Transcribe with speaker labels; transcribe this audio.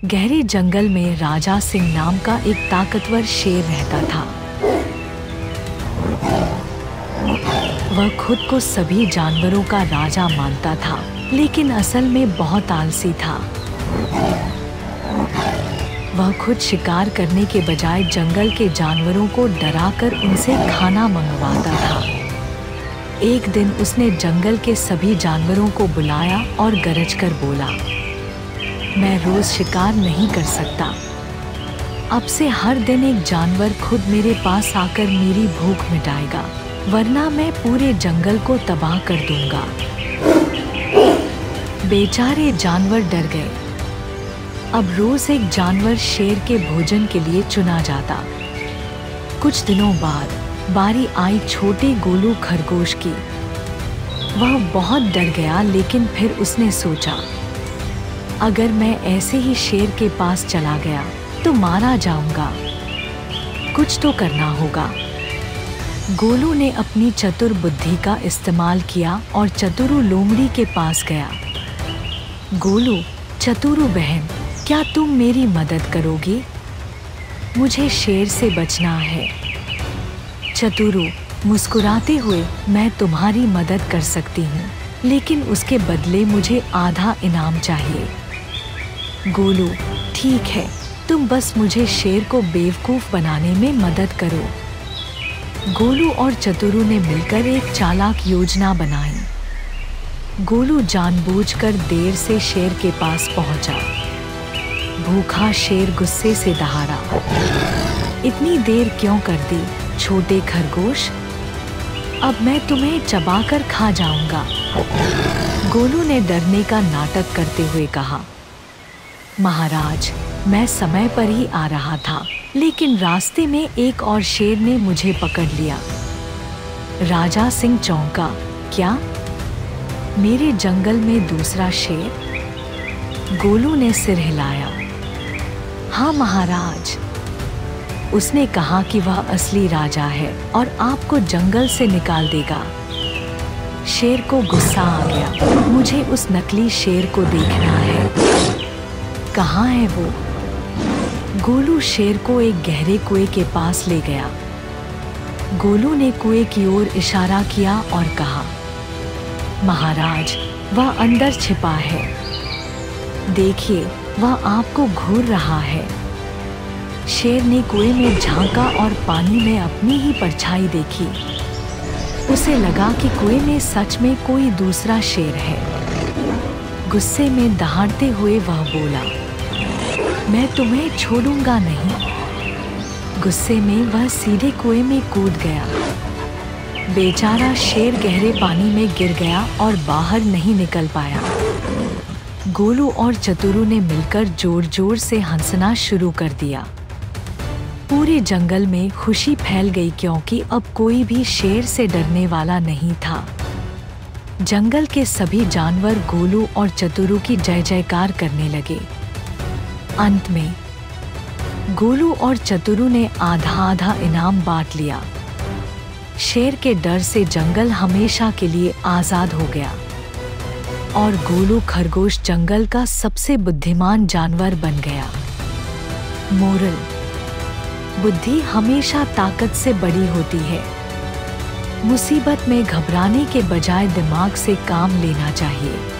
Speaker 1: गहरे जंगल में राजा सिंह नाम का एक ताकतवर शेर रहता था। वह खुद को सभी जानवरों का राजा मानता था, लेकिन असल में बहुत आलसी था। वह खुद शिकार करने के बजाय जंगल के जानवरों को डराकर उनसे खाना मंगवाता था। एक दिन उसने जंगल के सभी जानवरों को बुलाया और गरजकर बोला, मैं रोज शिकार नहीं कर सकता। अब से हर दिन एक जानवर खुद मेरे पास आकर मेरी भूख मिटाएगा, वरना मैं पूरे जंगल को तबाह कर दूंगा। बेचारे जानवर डर गए। अब रोज एक जानवर शेर के भोजन के लिए चुना जाता। कुछ दिनों बाद बारी आई छोटे गोलू खरगोश की। वह बहुत डर गया, लेकिन फिर उसने सोचा, अगर मैं ऐसे ही शेर के पास चला गया तो मारा जाऊंगा। कुछ तो करना होगा। गोलू ने अपनी चतुर बुद्धि का इस्तेमाल किया और चतुरु लोमड़ी के पास गया। गोलू, चतुरु बहन, क्या तुम मेरी मदद करोगी? मुझे शेर से बचना है। चतुरु मुस्कुराते हुए, मैं तुम्हारी मदद कर सकती हूँ, लेकिन उसके बदले मुझे आधा इनाम चाहिए। गोलू, ठीक है, तुम बस मुझे शेर को बेवकूफ बनाने में मदद करो। गोलू और चतुरु ने मिलकर एक चालाक योजना बनाई। गोलू जानबूझकर देर से शेर के पास पहुंचा। भूखा शेर गुस्से से दहाड़ा, इतनी देर क्यों कर दी छोटे खरगोश? अब मैं तुम्हें चबाकर खा जाऊंगा। गोलू ने डरने का नाटक करते हुए कहा, महाराज, मैं समय पर ही आ रहा था, लेकिन रास्ते में एक और शेर ने मुझे पकड़ लिया। राजा सिंह चौंका, क्या? मेरे जंगल में दूसरा शेर? गोलू ने सिर हिलाया। हाँ महाराज, उसने कहा कि वह असली राजा है और आपको जंगल से निकाल देगा। शेर को गुस्सा आ गया, मुझे उस नकली शेर को देखना है। कहाँ है वो? गोलू शेर को एक गहरे कुएं के पास ले गया। गोलू ने कुएं की ओर इशारा किया और कहा, महाराज, वह अंदर छिपा है। देखिए, वह आपको घूर रहा है। शेर ने कुएं में झांका और पानी में अपनी ही परछाई देखी। उसे लगा कि कुएं में सच में कोई दूसरा शेर है। गुस्से में दहाड़ते हुए वह बोला, मैं तुम्हें छोड़ूंगा नहीं। गुस्से में वह सीधे कुएं में कूद गया। बेचारा शेर गहरे पानी में गिर गया और बाहर नहीं निकल पाया। गोलू और चतुरु ने मिलकर जोर जोर से हंसना शुरू कर दिया। पूरे जंगल में खुशी फैल गई, क्योंकि अब कोई भी शेर से डरने वाला नहीं था। जंगल के सभी जानवर गोलू और चतुरु की जय जयकार करने लगे। अंत में गोलू और चतुरु ने आधा आधा इनाम बांट लिया। शेर के डर से जंगल हमेशा के लिए आजाद हो गया और गोलू खरगोश जंगल का सबसे बुद्धिमान जानवर बन गया। मोरल: बुद्धि हमेशा ताकत से बड़ी होती है। मुसीबत में घबराने के बजाय दिमाग से काम लेना चाहिए।